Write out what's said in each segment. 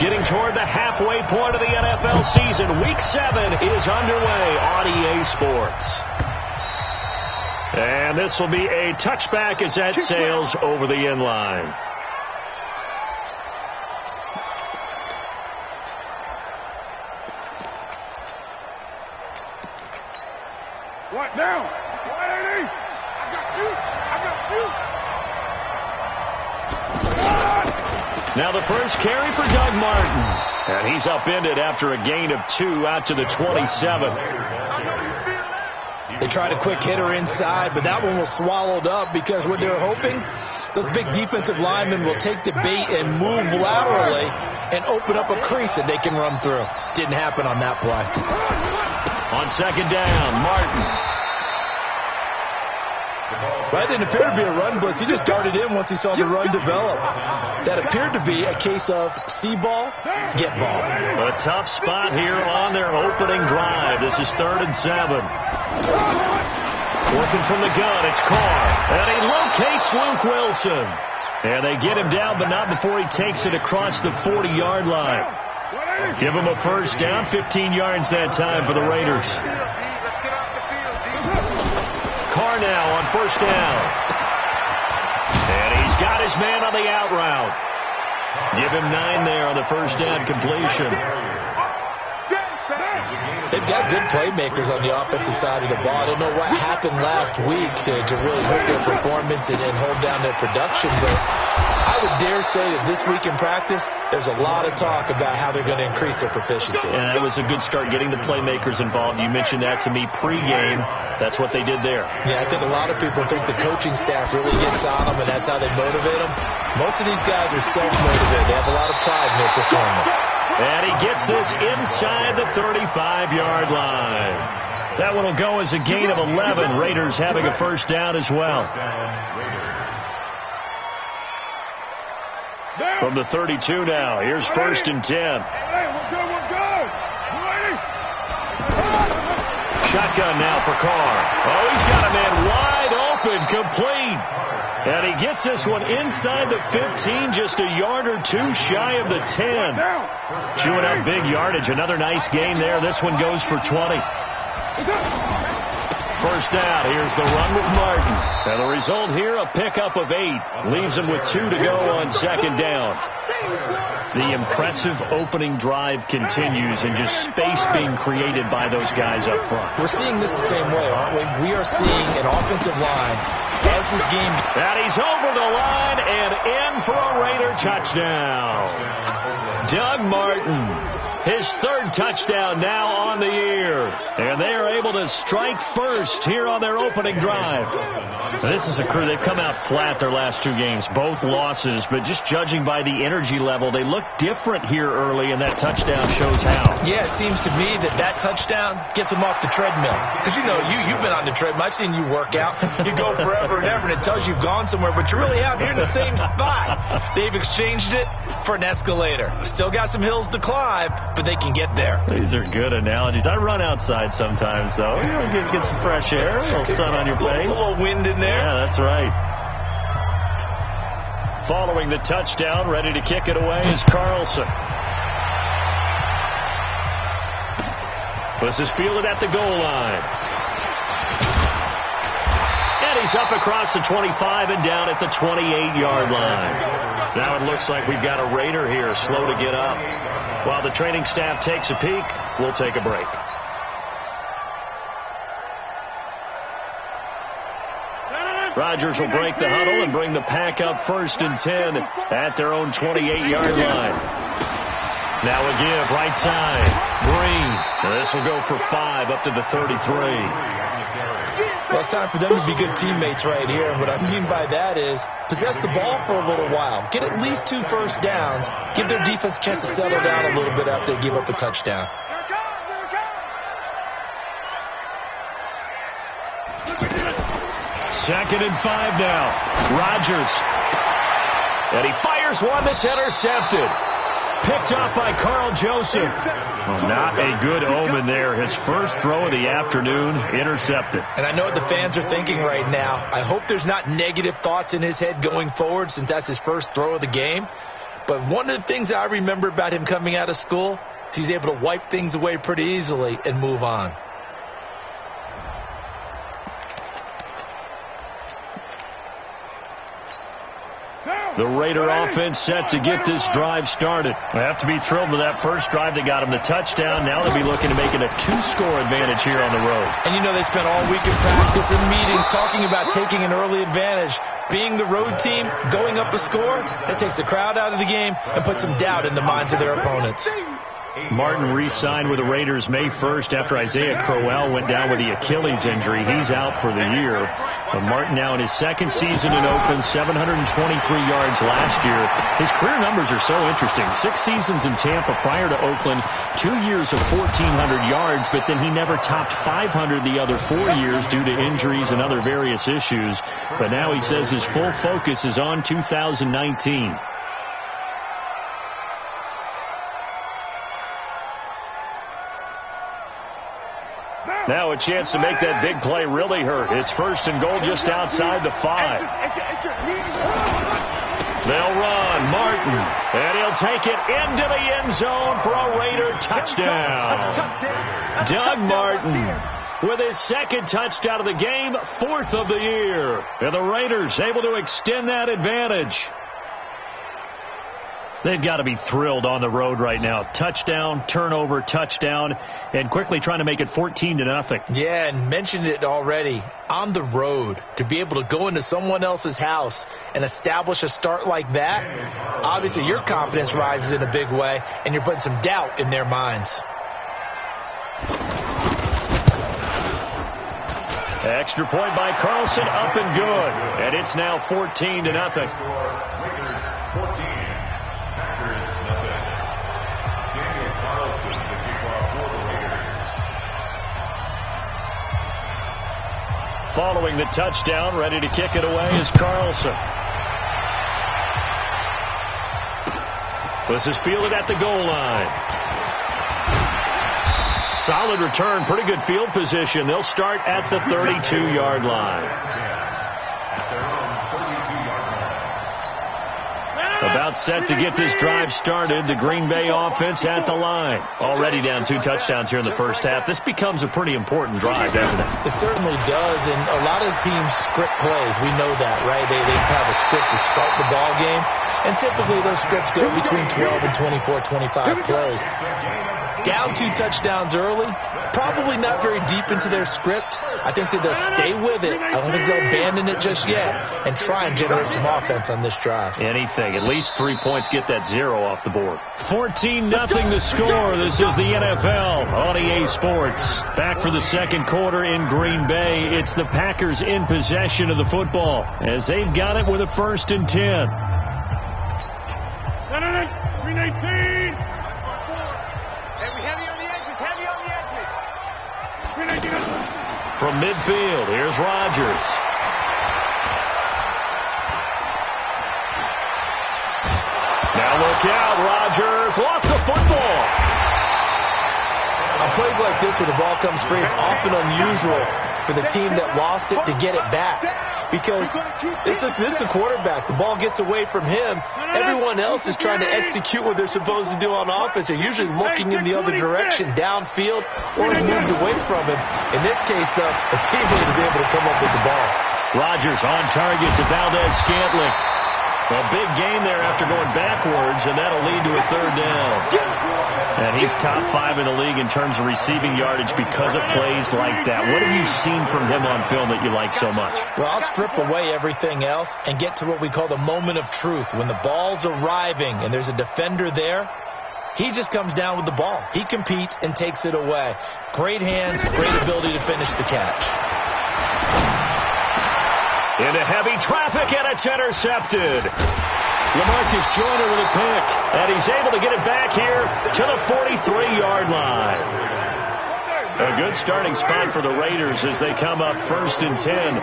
Getting toward the halfway point of the NFL season. Week 7 is underway on EA Sports. And this will be a touchback as that sails over the end line. What now? 180. I got you. Now the first carry for Doug Martin. And he's upended after a gain of 2 out to the 27. They tried a quick hitter inside, but that one was swallowed up because what they're hoping, those big defensive linemen will take the bait and move laterally and open up a crease that they can run through. Didn't happen on that play. On second down, Martin. That didn't appear to be a run blitz. He just darted in once he saw the run develop. That appeared to be a case of see ball, get ball. A tough spot here on their opening drive. This is 3rd and 7. Working from the gun, it's Carr. And he locates Luke Wilson. And they get him down, but not before he takes it across the 40-yard line. Give him a first down, 15 yards that time for the Raiders. Carr now on first down. And he's got his man on the out route. Give him 9 there on the first down completion. They've got good playmakers on the offensive side of the ball. I don't know what happened last week to really hurt their performance and hold down their production, but I would dare say that this week in practice, there's a lot of talk about how they're going to increase their proficiency. And it was a good start getting the playmakers involved. You mentioned that to me pregame. That's what they did there. Yeah, I think a lot of people think the coaching staff really gets on them, and that's how they motivate them. Most of these guys are self-motivated. They have a lot of pride in their performance. And he gets this inside the 35-yard line. That one will go as a gain of 11. Raiders having a first down as well. From the 32 now. Here's 1st and 10. Shotgun now for Carr. Oh, he's got a man wide open, complete. And he gets this one inside the 15, just a yard or 2 shy of the 10. Chewing up big yardage. Another nice gain there. This one goes for 20. First down. Here's the run with Martin. And the result here, a pickup of 8. Leaves him with 2 to go on second down. The impressive opening drive continues, and just space being created by those guys up front. We're seeing this the same way, aren't we? We are seeing an offensive line as this game. And he's over the line and in for a Raider touchdown. Doug Martin. His 3rd touchdown now on the year. And they are able to strike first here on their opening drive. This is a crew. They've come out flat their last 2 games. Both losses. But just judging by the energy level, they look different here early, and that touchdown shows how. Yeah, it seems to me that touchdown gets them off the treadmill. Because, you know, you've been on the treadmill. I've seen you work out. You go forever and ever, and it tells you you've gone somewhere, but you're really out here in the same spot. They've exchanged it for an escalator. Still got some hills to climb, but they can get there. These are good analogies. I run outside sometimes, though. You know, get some fresh air, a little sun on your face. A little wind in there. Yeah, that's right. Following the touchdown, ready to kick it away is Carlson. This is fielded at the goal line. And he's up across the 25 and down at the 28-yard line. Now it looks like we've got a Raider here, slow to get up. While the training staff takes a peek, we'll take a break. Rodgers will break the huddle and bring the pack up 1st and 10 at their own 28-yard line. Now a give, right side. Green. This will go for 5 up to the 33. Well, it's time for them to be good teammates right here. And what I mean by that is possess the ball for a little while. Get at least 2 first downs. Give their defense a chance to settle down a little bit after they give up a touchdown. Second and 5 now. Rodgers. And he fires one that's intercepted. Picked off by Carl Joseph. Well, not a good omen there. His first throw of the afternoon, intercepted. And I know what the fans are thinking right now. I hope there's not negative thoughts in his head going forward, since that's his first throw of the game. But one of the things I remember about him coming out of school is he's able to wipe things away pretty easily and move on. The Raider offense set to get this drive started. They have to be thrilled with that first drive that got them the touchdown. Now they'll be looking to make it a 2-score advantage here on the road. And you know they spent all week in practice and meetings talking about taking an early advantage. Being the road team, going up a score, that takes the crowd out of the game and puts some doubt in the minds of their opponents. Martin re-signed with the Raiders May 1st after Isaiah Crowell went down with the Achilles injury. He's out for the year. But Martin now in his second season in Oakland, 723 yards last year. His career numbers are so interesting. 6 seasons in Tampa prior to Oakland, 2 years of 1,400 yards, but then he never topped 500 the other 4 years due to injuries and other various issues. But now he says his full focus is on 2019. Now a chance to make that big play really hurt. It's 1st and goal just outside the 5. They'll run. Martin. And he'll take it into the end zone for a Raider touchdown. Doug Martin with his second touchdown of the game, 4th of the year. And the Raiders able to extend that advantage. They've got to be thrilled on the road right now. Touchdown, turnover, touchdown, and quickly trying to make it 14-0. Yeah, and mentioned it already. On the road, to be able to go into someone else's house and establish a start like that, obviously your confidence rises in a big way, and you're putting some doubt in their minds. Extra point by Carlson, up and good. And it's now 14-0. Following the touchdown, ready to kick it away is Carlson. This is fielded at the goal line. Solid return, pretty good field position. They'll start at the 32-yard line. About set to get this drive started. The Green Bay offense at the line. Already down 2 touchdowns here in the first half. This becomes a pretty important drive, doesn't it? It certainly does, and a lot of teams script plays. We know that, right? They have a script to start the ball game, and typically those scripts go between 12 and 24, 25 plays. Down 2 touchdowns early, probably not very deep into their script. I think that they'll stay with it. I don't think they'll abandon it just yet and try and generate some offense on this drive. Anything. At least 3 points, get that 0 off the board. 14-0 the score. This is the NFL on EA Sports. Back for the second quarter in Green Bay. It's the Packers in possession of the football as they've got it with a 1st and 10. 319. From midfield, here's Rodgers. Now look out, Rodgers lost the football. On plays like this where the ball comes free, it's often unusual for the team that lost it to get it back. Because this is the quarterback. The ball gets away from him. Everyone else is trying to execute what they're supposed to do on offense. They're usually looking in the other direction, downfield, or moved away from him. In this case, though, the teammate is able to come up with the ball. Rodgers on target to Valdez-Scantling. A big gain there after going backwards, and that'll lead to a 3rd down. And he's top 5 in the league in terms of receiving yardage because of plays like that. What have you seen from him on film that you like so much? Well, I'll strip away everything else and get to what we call the moment of truth. When the ball's arriving and there's a defender there, he just comes down with the ball. He competes and takes it away. Great hands, great ability to finish the catch. Into heavy traffic, and it's intercepted. LaMarcus Joyner with a pick, and he's able to get it back here to the 43-yard line. A good starting spot for the Raiders as they come up 1st and 10.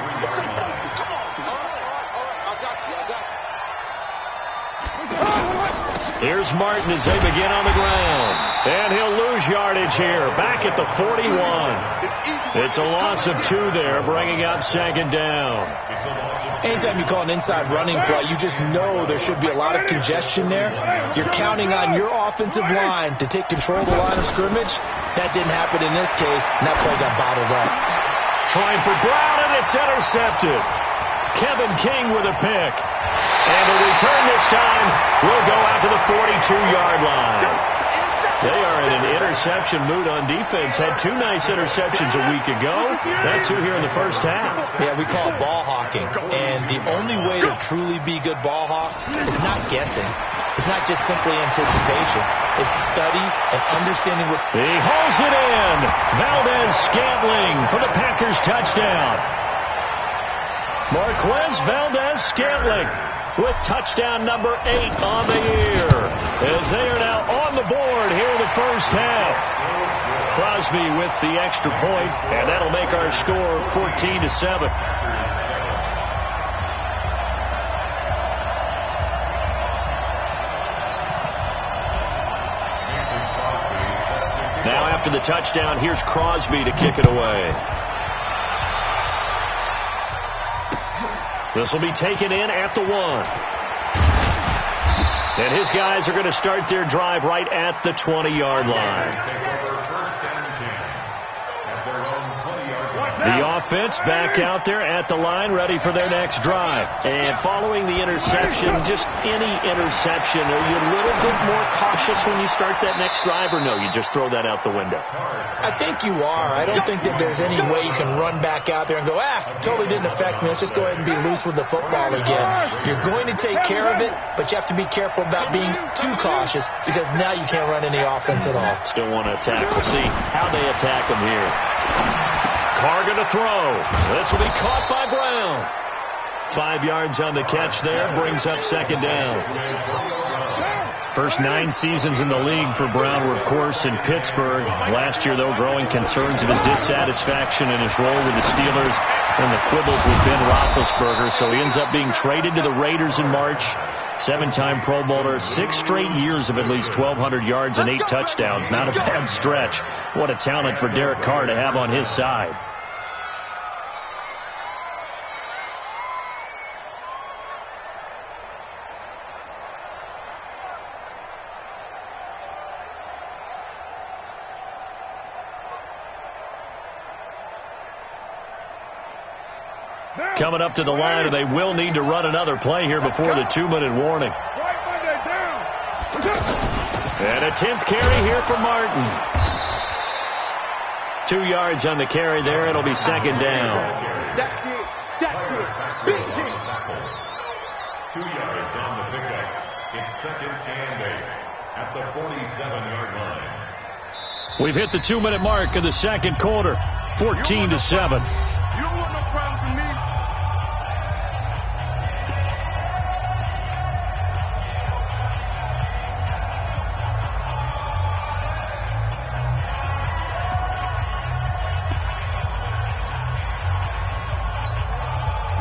Here's Martin as they begin on the ground. And he'll lose yardage here, back at the 41. It's a loss of 2 there, bringing up 2nd down. Anytime you call an inside running play, you just know there should be a lot of congestion there. You're counting on your offensive line to take control of the line of scrimmage. That didn't happen in this case, and that play got bottled up. Trying for Brown, and it's intercepted. Kevin King with a pick. And the return this time will go out to the 42-yard line. They are in an interception mood on defense. Had 2 nice interceptions a week ago. Had 2 here in the first half. Yeah, we call it ball hawking. And the only way to truly be good ball hawks is not guessing. It's not just simply anticipation. It's study and understanding what... He hauls it in. Valdez-Scantling for the Packers touchdown. Marquez Valdez-Scantling with touchdown number 8 on the year, as they are now on the board here in the first half. Crosby with the extra point, and that'll make our score 14-7. Now after the touchdown, here's Crosby to kick it away. This will be taken in at the 1. And his guys are going to start their drive right at the 20-yard line. The offense back out there at the line, ready for their next drive. And following the interception, just any interception, are you a little bit more cautious when you start that next drive, or no, you just throw that out the window? I think you are. I don't think that there's any way you can run back out there and go, totally didn't affect me. Let's just go ahead and be loose with the football again. You're going to take care of it, but you have to be careful about being too cautious, because now you can't run any offense at all. Still want to attack. We'll see how they attack them here. Carr going to throw. This will be caught by Brown. 5 yards on the catch there. Brings up second down. First 9 seasons in the league for Brown were, of course, in Pittsburgh. Last year, though, growing concerns of his dissatisfaction in his role with the Steelers and the quibbles with Ben Roethlisberger. So he ends up being traded to the Raiders in March. 7-time Pro Bowler, 6 straight years of at least 1,200 yards and 8 touchdowns. Not a bad stretch. What a talent for Derek Carr to have on his side. Coming up to the line, and they will need to run another play here before the 2-minute warning. And a 10th carry here for Martin. 2 yards on the carry there. It'll be second down. That's it. 2 yards on the pickup. It's second and 8 at the 47-yard line. We've hit the 2-minute mark of the second quarter. 14-7. You don't want no problem from me.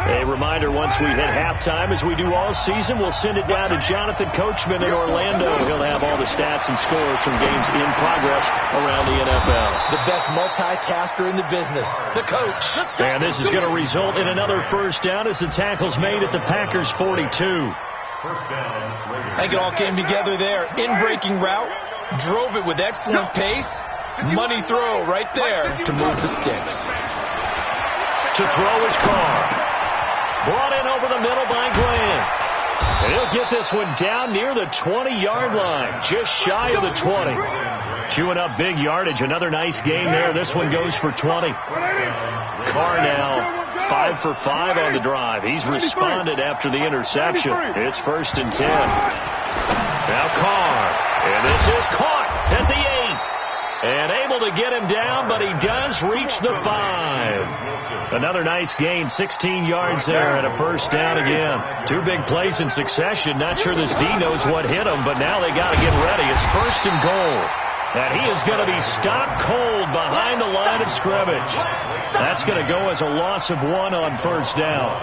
A reminder, once we hit halftime, as we do all season, we'll send it down to Jonathan Coachman in Orlando. He'll have all the stats and scores from games in progress around the NFL. The best multitasker in the business, the coach. And this is going to result in another first down as the tackle's made at the Packers' 42. First down, Raiders. I think it all came together there. In-breaking route, drove it with excellent pace. Money throw right there to move the sticks. To throw his Carr. Brought in over the middle by Graham. And he'll get this one down near the 20-yard line, just shy of the 20. Chewing up big yardage. Another nice gain there. This one goes for 20. Carr now 5 for 5 on the drive. He's responded after the interception. It's 1st and 10. Now Carr. And this is caught at the 8. And able to get him down, but he does reach the 5. Another nice gain, 16 yards there, and a first down again. 2 big plays in succession. Not sure this D knows what hit him, but now they got to get ready. It's 1st and goal. And he is going to be stopped cold behind the line of scrimmage. That's going to go as a loss of 1 on first down.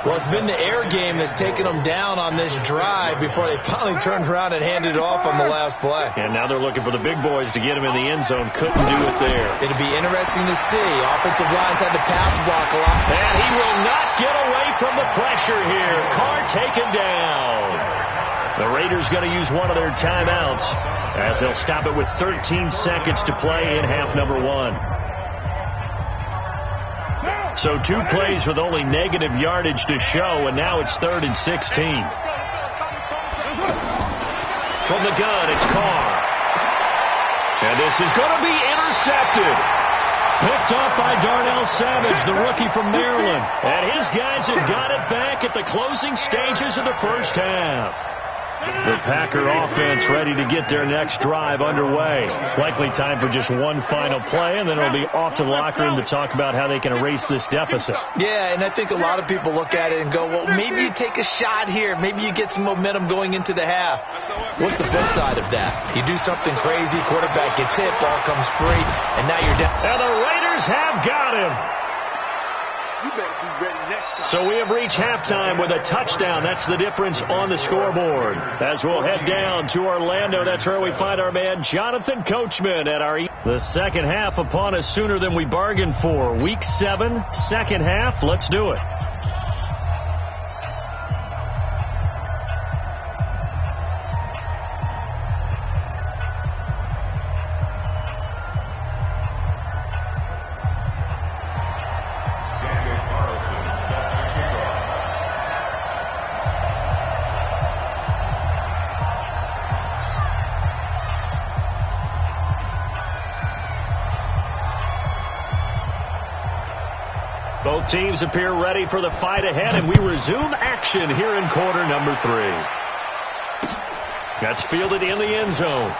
Well, it's been the air game that's taken them down on this drive before they finally turned around and handed it off on the last play. And now they're looking for the big boys to get him in the end zone. Couldn't do it there. It'll be interesting to see. Offensive lines had to pass block a lot. And he will not get away from the pressure here. Carr taken down. The Raiders going to use one of their timeouts as they'll stop it with 13 seconds to play in half number 1. So 2 plays with only negative yardage to show, and now it's 3rd and 16. From the gun, it's Carr. And this is going to be intercepted. Picked up by Darnell Savage, the rookie from Maryland. And his guys have got it back at the closing stages of the first half. The Packer offense ready to get their next drive underway. Likely time for just one final play, and then it'll be off to the locker room to talk about how they can erase this deficit. Yeah, and I think a lot of people look at it and go, well, maybe you take a shot here. Maybe you get some momentum going into the half. What's the flip side of that? You do something crazy, quarterback gets hit, ball comes free, and now you're down. And the Raiders have got him. So we have reached halftime with a touchdown. That's the difference on the scoreboard. As we'll head down to Orlando, that's where we find our man Jonathan Coachman at our... The second half upon us sooner than we bargained for. Week 7, second half. Let's do it. Both teams appear ready for the fight ahead, and we resume action here in quarter number 3. That's fielded in the end zone.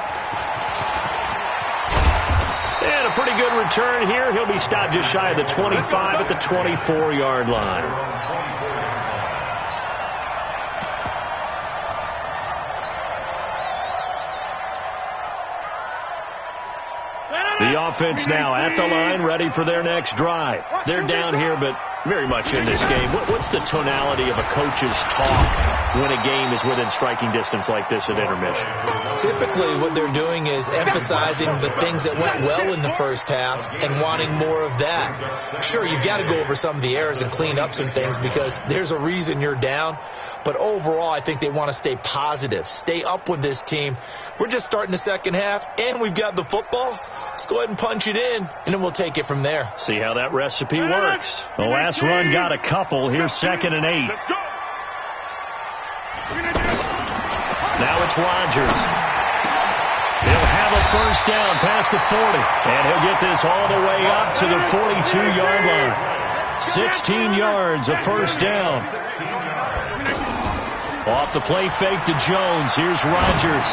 And a pretty good return here. He'll be stopped just shy of the 25 at the 24-yard line. The offense now at the line, ready for their next drive. They're down here, but very much in this game. What's the tonality of a coach's talk when a game is within striking distance like this at intermission? Typically, what they're doing is emphasizing the things that went well in the first half and wanting more of that. Sure, you've got to go over some of the errors and clean up some things because there's a reason you're down. But overall, I think they want to stay positive, stay up with this team. We're just starting the second half, and we've got the football. Let's go ahead and punch it in, and then we'll take it from there. See how that recipe works. The last run got a couple. Here's 2nd and 8. Now it's Rodgers. He'll have a first down past the 40, and he'll get this all the way up to the 42-yard line. 16 yards, a first down. Off the play fake to Jones. Here's Rodgers.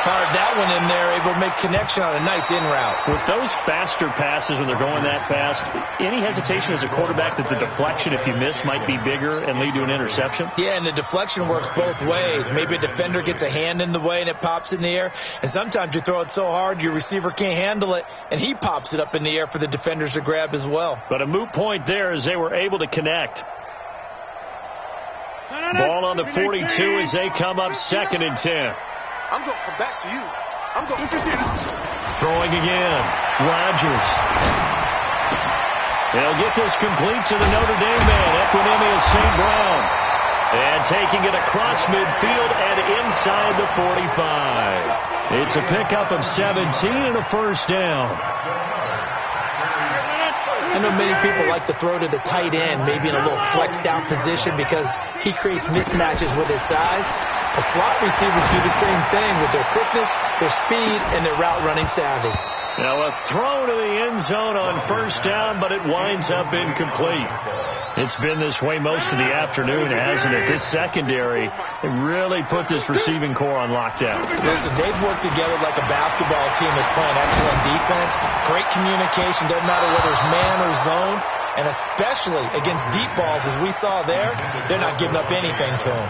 Fired that one in there, able to make connection on a nice in route. With those faster passes when they're going that fast, any hesitation as a quarterback that the deflection, if you miss, might be bigger and lead to an interception? Yeah, and the deflection works both ways. Maybe a defender gets a hand in the way and it pops in the air. And sometimes you throw it so hard your receiver can't handle it, and he pops it up in the air for the defenders to grab as well. But a moot point there as they were able to connect. Ball on the 42 as they come up 2nd and 10. I'm going to come back to you. I'm going to Throwing again. Rodgers. They'll get this complete to the Notre Dame man, Equinemius St. Brown. And taking it across midfield and inside the 45. It's a pickup of 17 and a first down. I know many people like to throw to the tight end, maybe in a little flexed out position because he creates mismatches with his size. The slot receivers do the same thing with their quickness, their speed, and their route running savvy. Now a throw to the end zone on first down, but it winds up incomplete. It's been this way most of the afternoon, hasn't it? This secondary really put this receiving core on lockdown. Listen, they've worked together like a basketball team that's playing excellent defense. Great communication, doesn't matter whether it's man or zone. And especially against deep balls, as we saw there, they're not giving up anything to them.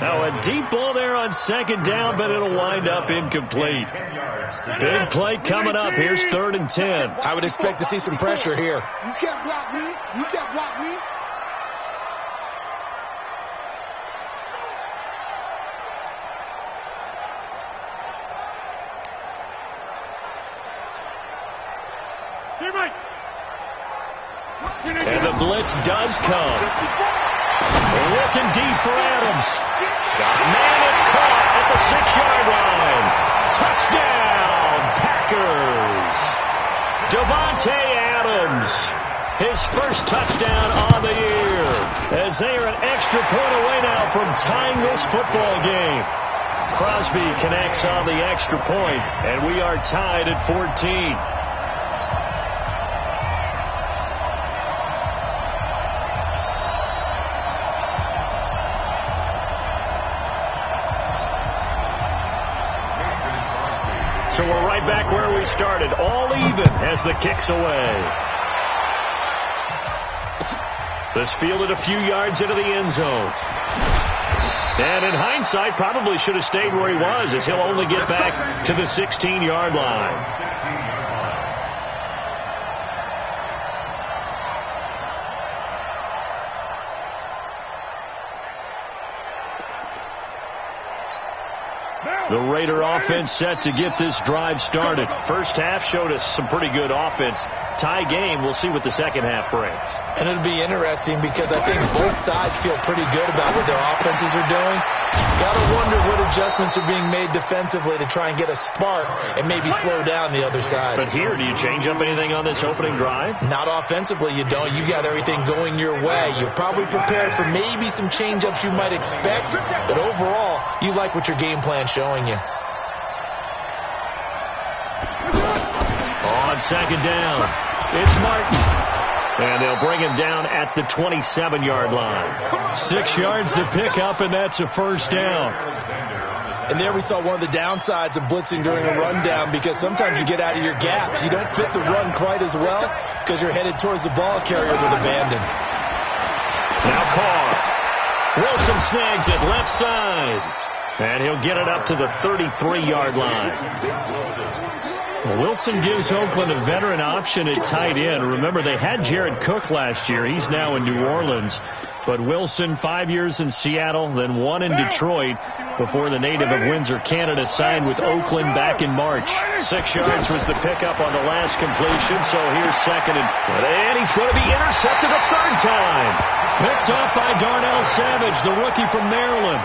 Now a deep ball there on second down, but it'll wind up incomplete. Big play coming up. Here's 3rd and 10. I would expect to see some pressure here. You can't block me. You can't block me. And the blitz does come. Looking deep for Adams. Man, it's caught at the 6-yard line. Touchdown, Packers. Davante Adams, his first touchdown on the year, as they are an extra point away now from tying this football game. Crosby connects on the extra point, and we are tied at 14. So we're right back where we started, all even as the kick's away. This fielded a few yards into the end zone. And in hindsight, probably should have stayed where he was, as he'll only get back to the 16-yard line. The Raider offense set to get this drive started. First half showed us some pretty good offense. Tie game, we'll see what the second half brings. And it'll be interesting because I think both sides feel pretty good about what their offenses are doing. Got to wonder what adjustments are being made defensively to try and get a spark and maybe slow down the other side. But here, do you change up anything on this opening drive? Not offensively, you don't. You got everything going your way. You've probably prepared for maybe some change-ups you might expect, but overall, you like what your game plan's showing you. On second down, it's Martin. And they'll bring him down at the 27-yard line. 6 yards to pick up, and that's a first down. And there we saw one of the downsides of blitzing during a rundown, because sometimes you get out of your gaps. You don't fit the run quite as well because you're headed towards the ball carrier with abandon. Now Carr. Wilson snags it left side. And he'll get it up to the 33-yard line. Wilson gives Oakland a veteran option at tight end. Remember, they had Jared Cook last year. He's now in New Orleans. But Wilson, 5 years in Seattle, then 1 in Detroit before the native of Windsor, Canada, signed with Oakland back in March. 6 yards was the pickup on the last completion, so here's second and he's going to be intercepted a third time. Picked off by Darnell Savage, the rookie from Maryland.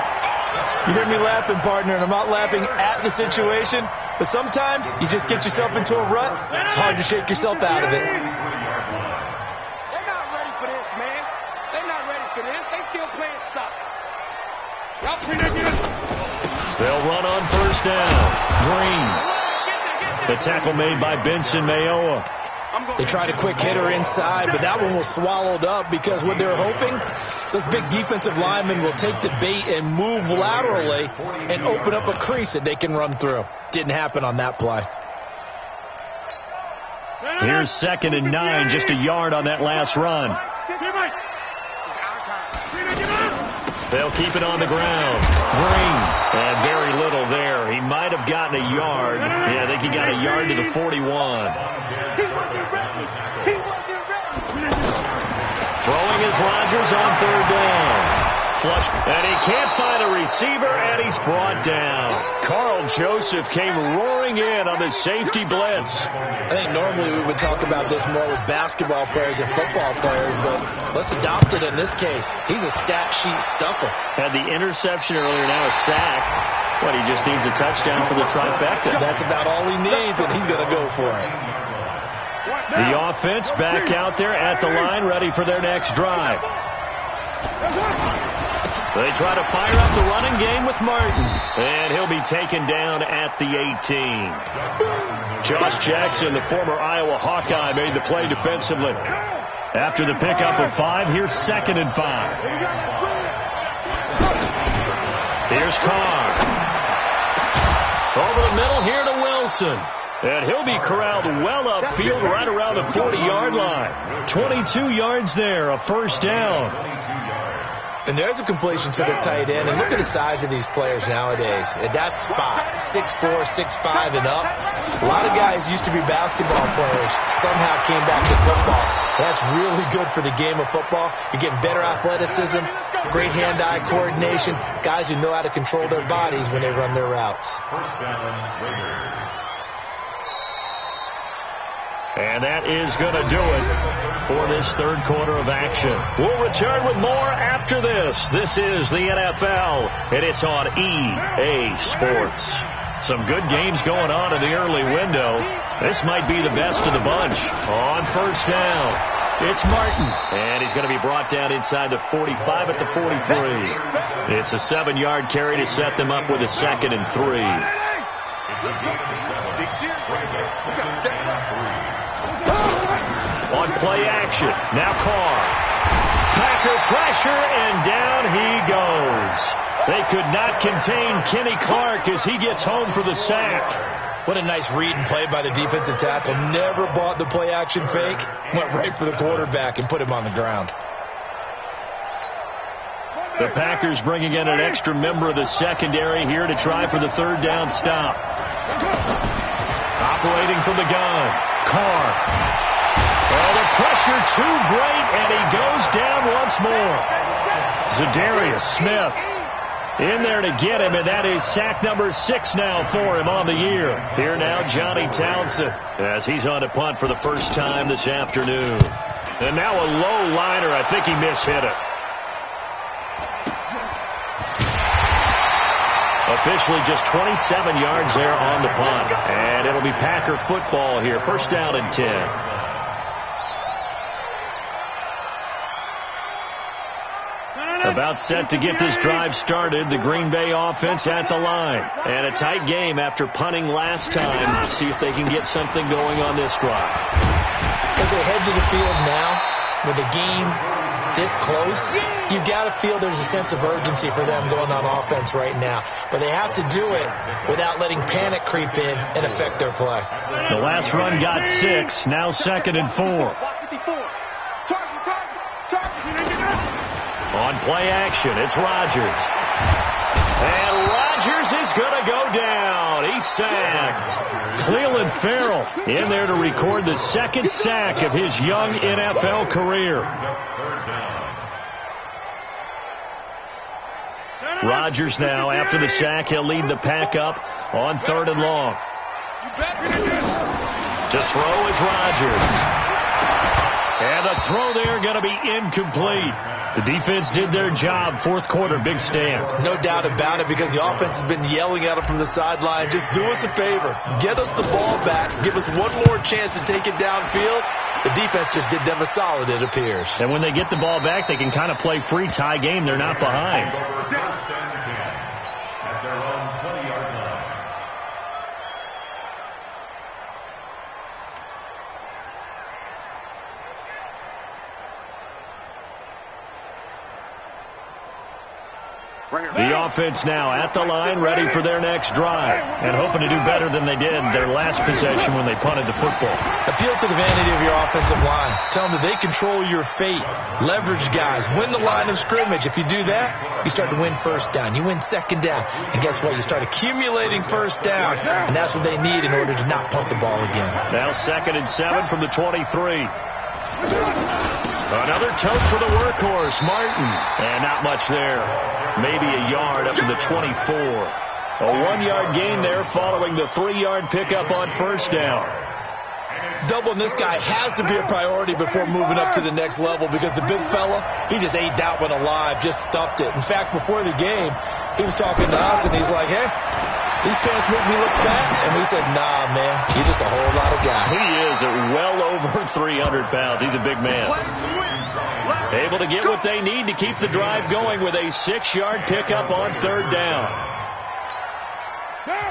You hear me laughing, partner, and I'm not laughing at the situation, but sometimes you just get yourself into a rut. It's hard to shake yourself out of it. They're not ready for this, man. They're not ready for this. They still playing soccer. Y'all play that good. They'll run on first down. Green. The tackle made by Benson Mayowa. They tried a quick hitter inside, but that one was swallowed up because what they're hoping, those big defensive linemen will take the bait and move laterally and open up a crease that they can run through. Didn't happen on that play. Here's second and 9, just a yard on that last run. They'll keep it on the ground. Green. And very little there. He might have gotten a yard. Yeah, I think he got a yard to the 41. Throwing is Rodgers on third down. Flush. And he can't find a receiver, and he's brought down. Carl Joseph came roaring in on the safety blitz. I think normally we would talk about this more with basketball players and football players, but let's adopt it in this case. He's a stat sheet stuffer. Had the interception earlier, now a sack. But he just needs a touchdown for the trifecta. That's about all he needs, and he's going to go for it. The offense back out there at the line, ready for their next drive. They try to fire up the running game with Martin. And he'll be taken down at the 18. Josh Jackson, the former Iowa Hawkeye, made the play defensively. After the pickup of 5, here's second and 5. Here's Carr. Over the middle here to Wilson. And he'll be corralled well upfield right around the 40-yard line. 22 yards there, a first down. And there's a completion to the tight end. And look at the size of these players nowadays. At that spot, 6'4", 6'5", and up. A lot of guys used to be basketball players, somehow came back to football. That's really good for the game of football. You're getting better athleticism, great hand-eye coordination, guys who know how to control their bodies when they run their routes. First down, Raiders. And that is going to do it for this third quarter of action. We'll return with more after this. This is the NFL, and it's on EA Sports. Some good games going on in the early window. This might be the best of the bunch. On first down, it's Martin, and he's going to be brought down inside the 45 at the 43. It's a 7-yard carry to set them up with a 2nd and 3. On play action, now Carr. Packer pressure, and down he goes. They could not contain Kenny Clark as he gets home for the sack. What a nice read and play by the defensive tackle. Never bought the play action fake. Went right for the quarterback and put him on the ground. The Packers bringing in an extra member of the secondary here to try for the third down stop. Operating from the gun, Carr. Oh, the pressure too great, and he goes down once more. Zadarius Smith in there to get him, and that is sack number 6 now for him on the year. Here now, Johnny Townsend, as he's on to punt for the first time this afternoon. And now a low liner. I think he mishit it. Officially just 27 yards there on the punt. And it'll be Packer football here. First down and 10. About set to get this drive started. The Green Bay offense at the line. And a tight game after punting last time. See if they can get something going on this drive. As they head to the field now, with the game this close, you've got to feel there's a sense of urgency for them going on offense right now. But they have to do it without letting panic creep in and affect their play. The last run got 6. Now 2nd and 4. On play action, it's Rodgers. And Rodgers is going to go down. He's sacked. Clelin Ferrell in there to record the 2nd sack of his young NFL career. Rodgers now, after the sack, he'll lead the pack up on 3rd and long. To throw is Rodgers. And the throw there going to be incomplete. The defense did their job. 4th quarter, big stand. No doubt about it, because the offense has been yelling at him from the sideline. Just do us a favor. Get us the ball back. Give us one more chance to take it downfield. The defense just did them a solid, it appears. And when they get the ball back, they can kind of play free tie game. They're not behind. At their own 20-yard line. The offense now at the line, ready for their next drive, and hoping to do better than they did their last possession when they punted the football. Appeal to the vanity of your offensive line. Tell them that they control your fate. Leverage guys. Win the line of scrimmage. If you do that, you start to win first down. You win second down. And guess what? You start accumulating first downs, and that's what they need in order to not punt the ball again. Now 2nd and 7 from the 23. Another tote for the workhorse, Martin. And not much there. Maybe a yard up to the 24. A 1-yard gain there following the 3-yard pickup on first down. Doubling this guy has to be a priority before moving up to the next level, because the big fella, he just ate that one alive, just stuffed it. In fact, before the game, he was talking to us, and he's like, hey, these pants make me look fat. And we said, nah, man, you're just a whole lot of guy. He is at well over 300 pounds. He's a big man. Able to get what they need to keep the drive going with a 6-yard pickup on 3rd down.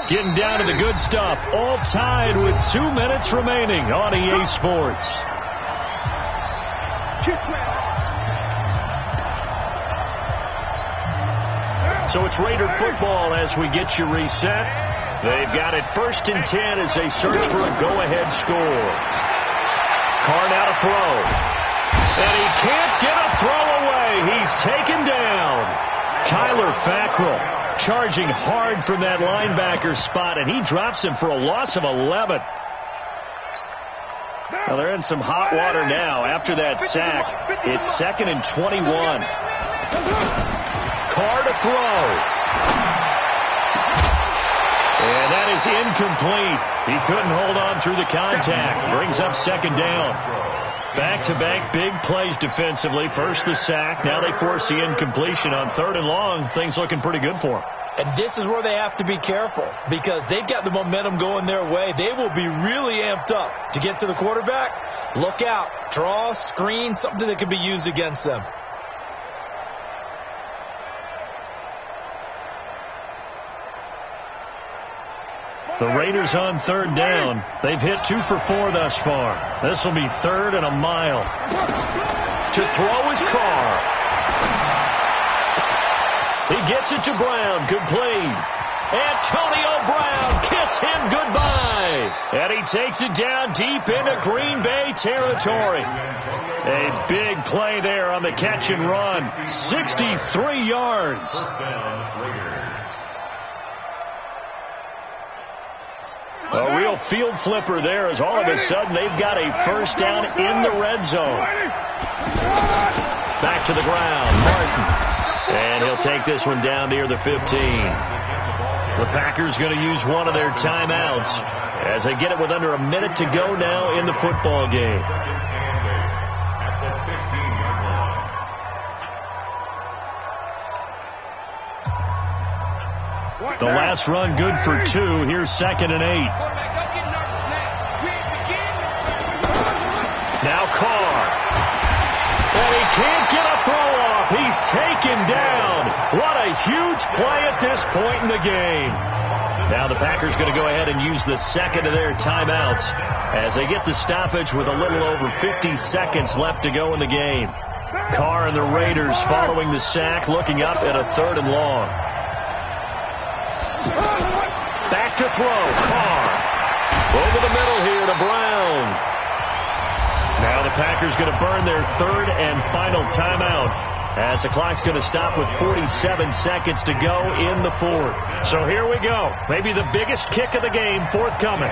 Getting down to the good stuff. All tied with 2 minutes remaining on EA Sports. So it's Raider football as we get you reset. They've got it 1st and 10 as they search for a go-ahead score. Carr now to throw. And he can't get a throw away. He's taken down. Kyler Fackrell charging hard from that linebacker spot, and he drops him for a loss of 11. Well, they're in some hot water now after that sack. It's 2nd and 21. Carr to throw. And that is incomplete. He couldn't hold on through the contact. Brings up second down. Back-to-back big plays defensively. First the sack. Now they force the incompletion on third and long. Things looking pretty good for them. And this is where they have to be careful because they've got the momentum going their way. They will be really amped up to get to the quarterback. Look out. Draw, screen, something that could be used against them. The Raiders on third down. They've hit 2 for 4 thus far. This will be third and a mile. To throw is Carr. He gets it to Brown. Complete. Antonio Brown. Kiss him goodbye. And he takes it down deep into Green Bay territory. A big play there on the catch and run. 63 yards. A real field flipper there as all of a sudden they've got a first down in the red zone. Back to the ground. Martin. And he'll take this one down near the 15. The Packers going to use one of their timeouts as they get it with under a minute to go now in the football game. The last run good for 2. Here's 2nd and 8. Now Carr. And he can't get a throw off. He's taken down. What a huge play at this point in the game. Now the Packers going to go ahead and use the second of their timeouts as they get the stoppage with a little over 50 seconds left to go in the game. Carr and the Raiders following the sack, looking up at a 3rd and long. Back to throw. Carr. Over the middle here to Brown. Now the Packers going to burn their 3rd and final timeout as the clock's going to stop with 47 seconds to go in the 4th. So here we go. Maybe the biggest kick of the game forthcoming.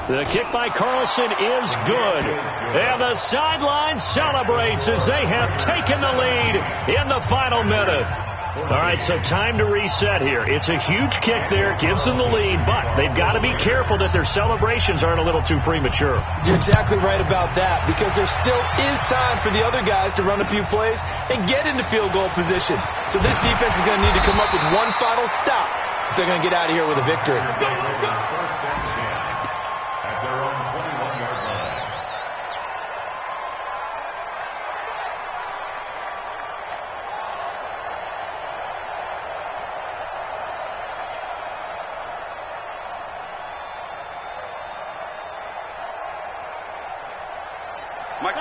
The kick by Carlson is good. And the sideline celebrates as they have taken the lead in the final minute. All right, so time to reset here. It's a huge kick there, gives them the lead, but they've got to be careful that their celebrations aren't a little too premature. You're exactly right about that because there still is time for the other guys to run a few plays and get into field goal position. So this defense is going to need to come up with one final stop if they're going to get out of here with a victory.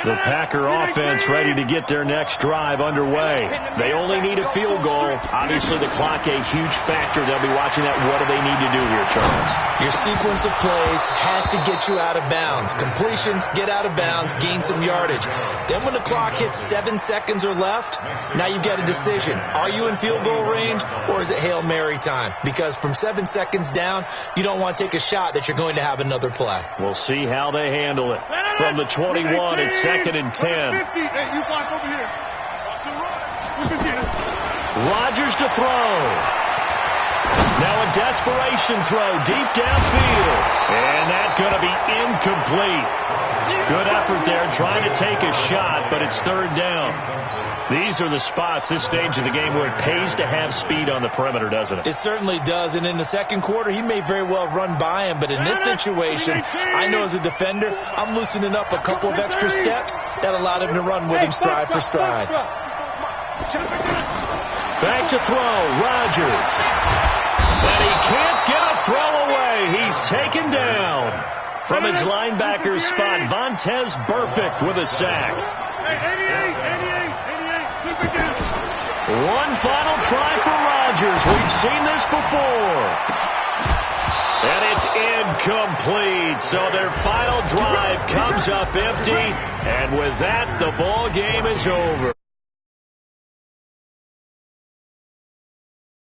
The Packer offense ready to get their next drive underway. They only need a field goal. Obviously, the clock a huge factor. They'll be watching that. What do they need to do here, Charles? Your sequence of plays has to get you out of bounds. Completions, get out of bounds, gain some yardage. Then when the clock hits 7 seconds or left, now you've got a decision. Are you in field goal range or is it Hail Mary time? Because from 7 seconds down, you don't want to take a shot that you're going to have another play. We'll see how they handle it. From the 21, it's 2nd and 10. Rodgers to throw. Now a desperation throw deep downfield. And that's going to be incomplete. Good effort there trying to take a shot, but it's 3rd down. These are the spots, this stage of the game, where it pays to have speed on the perimeter, doesn't it? It certainly does. And in the second quarter, he may very well run by him. But in this situation, I know as a defender, I'm loosening up a couple of extra steps that allowed him to run with him stride for stride. Back to throw, Rodgers. And he can't get a throw away. He's taken down. From his linebacker spot, Vontaze Burfict with a sack. One final try for Rodgers. We've seen this before. And it's incomplete. So their final drive comes up empty. And with that, the ball game is over.